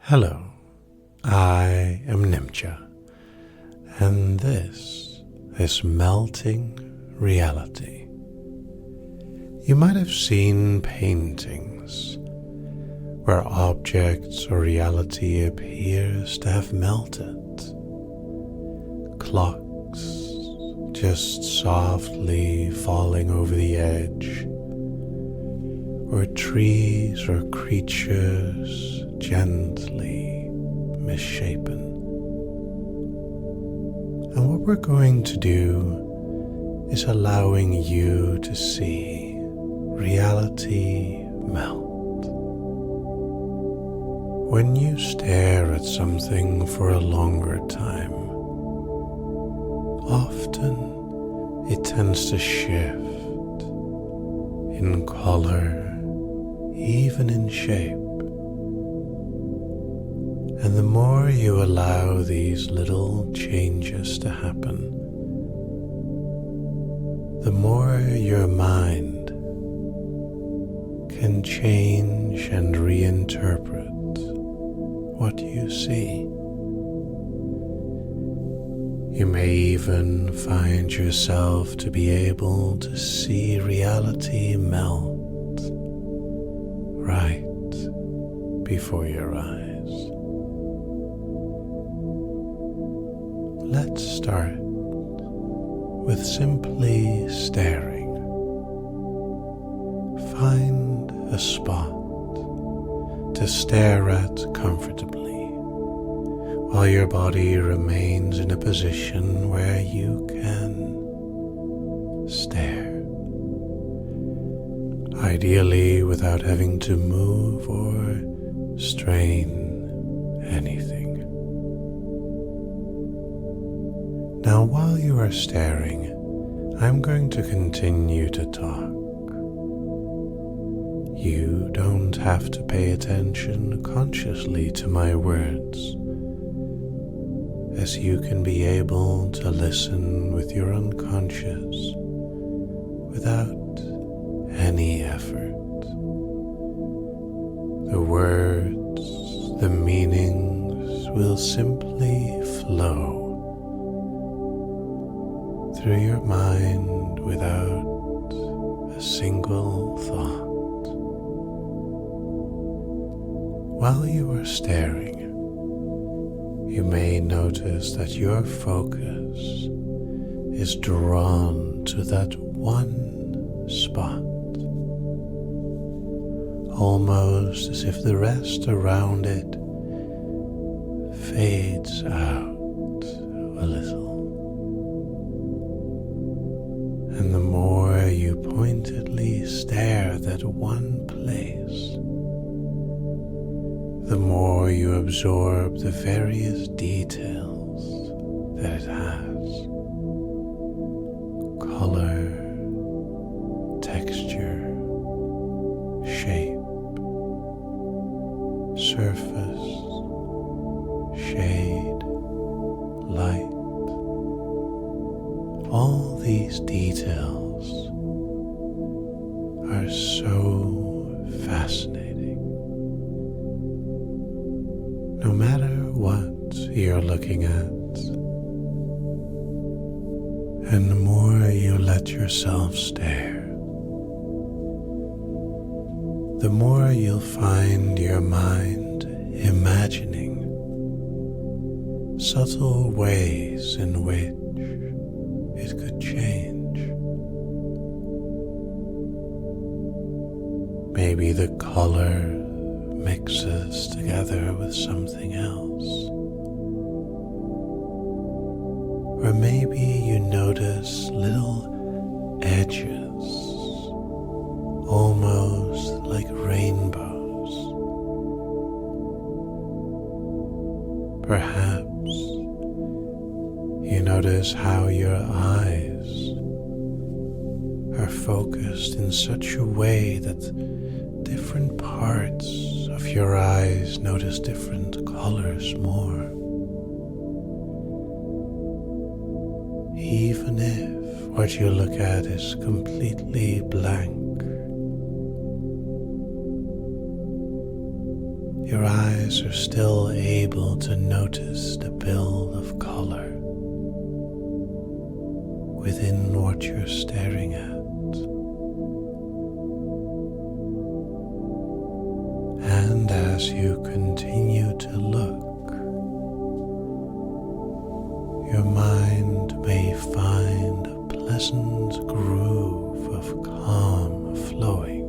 Hello, I am Nimcha, and this is Melting Reality. You might have seen paintings where objects or reality appears to have melted. Clocks just softly falling over the edge, or trees or creatures gently misshapen. And what we're going to do is allowing you to see reality melt. When you stare at something for a longer time, often it tends to shift in color, even in shape. And the more you allow these little changes to happen, the more your mind can change and reinterpret what you see. You may even find yourself to be able to see reality melt right before your eyes. Let's start with simply staring. Find a spot to stare at comfortably, while your body remains in a position where you can stare. Ideally without having to move or strain anything. Now, while you are staring, I'm going to continue to talk. You don't have to pay attention consciously to my words, as you can be able to listen with your unconscious without any effort. The words, the meanings will simply flow through your mind without a single thought. While you are staring, you may notice that your focus is drawn to that one spot, almost as if the rest around it fades out a little. And the more you pointedly stare at that one place, the more you absorb the various details that it has. Color, texture, shape, surface, shade, light. All these details are so fascinating. No matter what you're looking at, and the more you let yourself stare, the more you'll find your mind imagining subtle ways in which it could change. Maybe the color mixes together with something else. Or maybe you notice little edges, almost like rainbows. Perhaps you notice how your eyes are focused in such a way that different parts of your eyes notice different colors more. Even if what you look at is completely blank, your eyes are still able to notice the build of color within what you're staring at. And as you continue to look, your mind may find a pleasant groove of calm flowing,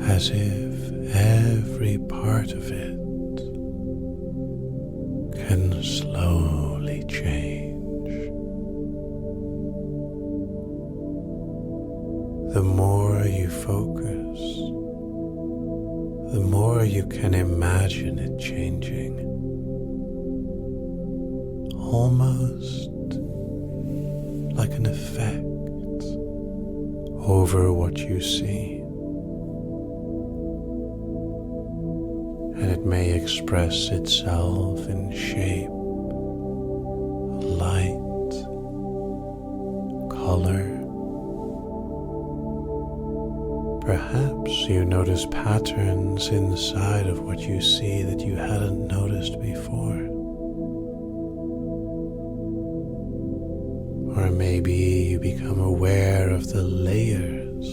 as if every part of it can slowly change. The more you focus, the more you can imagine it changing, almost like an effect over what you see. And it may express itself in shape, light, color. Perhaps you notice patterns inside of what you see that you hadn't noticed before. Or maybe you become aware of the layers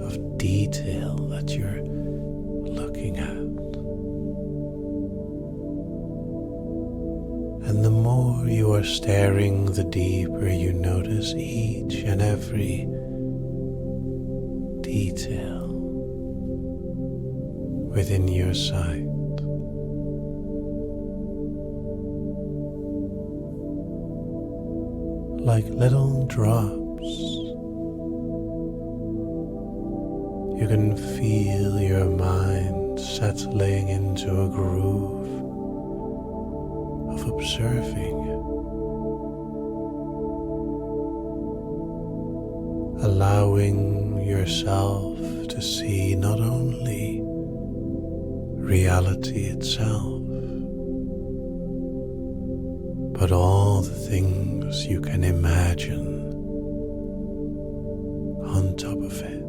of detail that you're looking at. And the more you are staring, the deeper you notice each and every detail within your sight. Like little drops, you can feel your mind settling into a groove of observing, allowing yourself to see not only reality itself, but all the things you can imagine on top of it.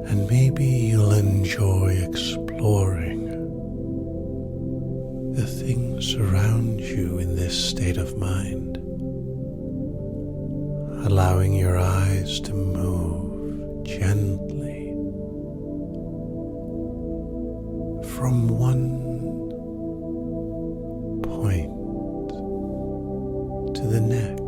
And maybe you'll enjoy exploring the things around you in this state of mind, allowing your eyes to move gently from one point to the next.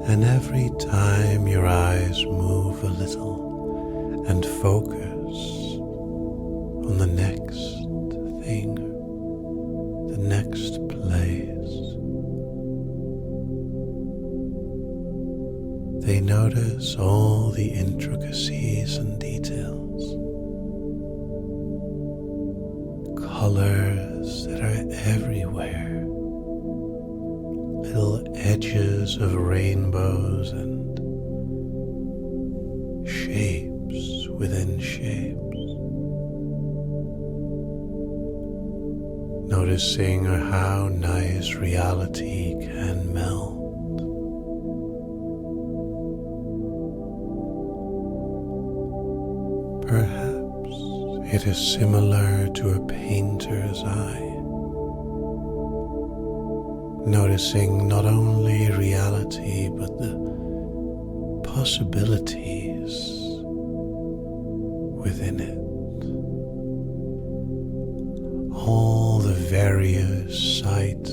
And every time your eyes move a little and focus on the next thing, the next place, they notice all the intricacies and details, colors that are everywhere, little edges of rainbows and shapes within shapes. Noticing how nice reality can melt. Perhaps it is similar to a painter's eye, noticing not only reality but the possibilities within it, all the various sights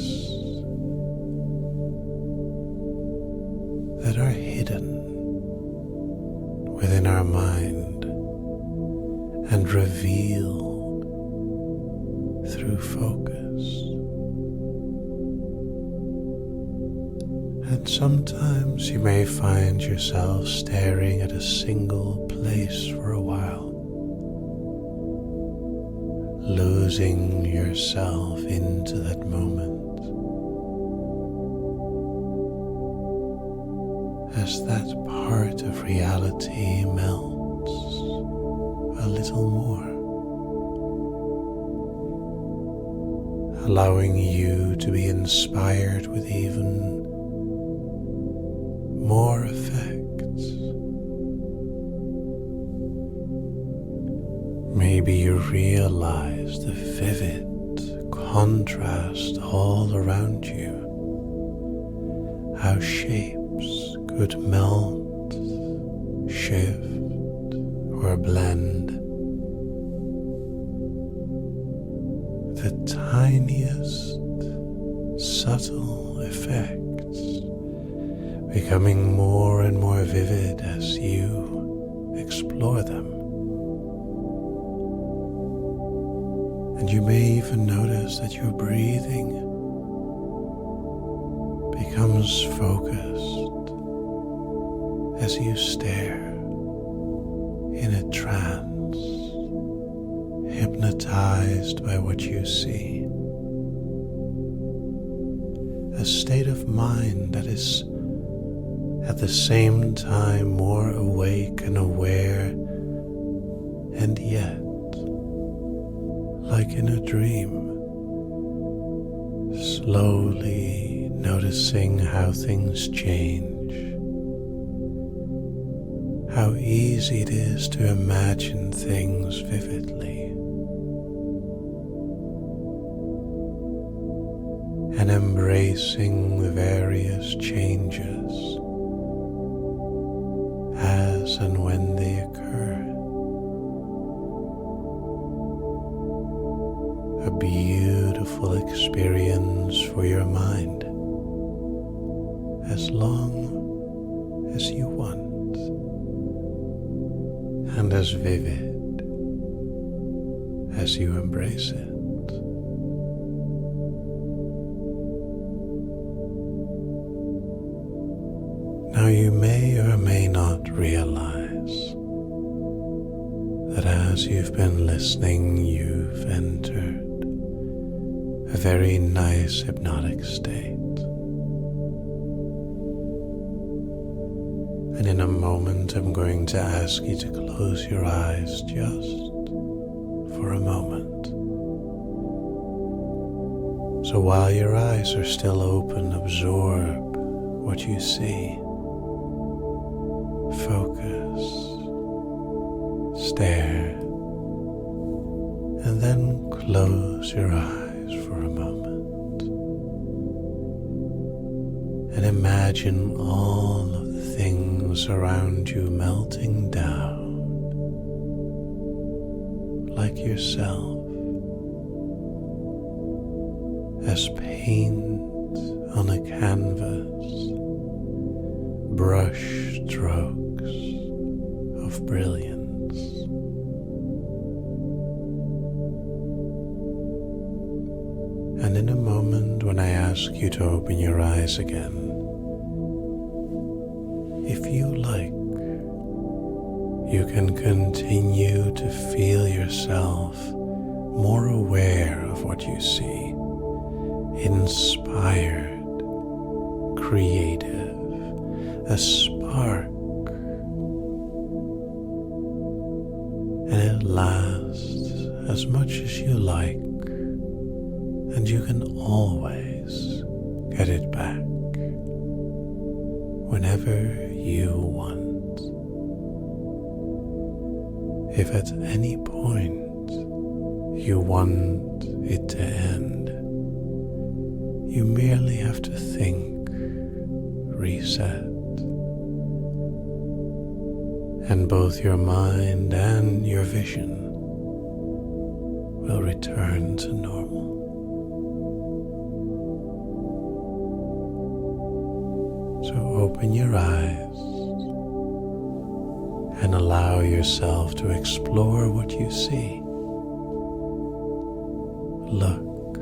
that are hidden within our mind and revealed through focus. And sometimes you may find yourself staring at a single place for a while, losing yourself into that moment as that part of reality melts a little more, allowing you to be inspired with even maybe you realize the vivid contrast all around you, how shapes could melt, shift, or blend. The tiniest subtle effects becoming more and more vivid as you explore them. And you may even notice that your breathing becomes focused as you stare in a trance, hypnotized by what you see. A state of mind that is at the same time more awake and aware, and yet, like in a dream, slowly noticing how things change, how easy it is to imagine things vividly, and embracing the various changes as and when they occur. A beautiful experience for your mind, as long as you want, and as vivid as you embrace it. Now you may or may not realize that as you've been listening, you've entered a very nice hypnotic state. And in a moment, I'm going to ask you to close your eyes just for a moment. So while your eyes are still open, absorb what you see. Focus, stare, and then close your eyes for a moment. And imagine all of the things around you melting down, like yourself, as paint on a canvas, brush strokes of brilliance. And in a moment, when I ask you to open your eyes again, if you like, you can continue to feel yourself more aware of what you see, inspired, creative, a spark, and it lasts as much as you like, and you can always get it back whenever you want. If at any point you want it to end, you merely have to think, reset, and both your mind and your vision will return to normal. So open your eyes and allow yourself to explore what you see. Look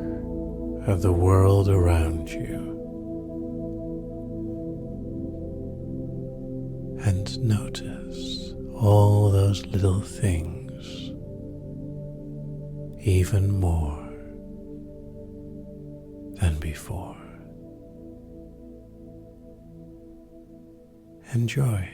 at the world around you and notice all those little things even more than before. Enjoy.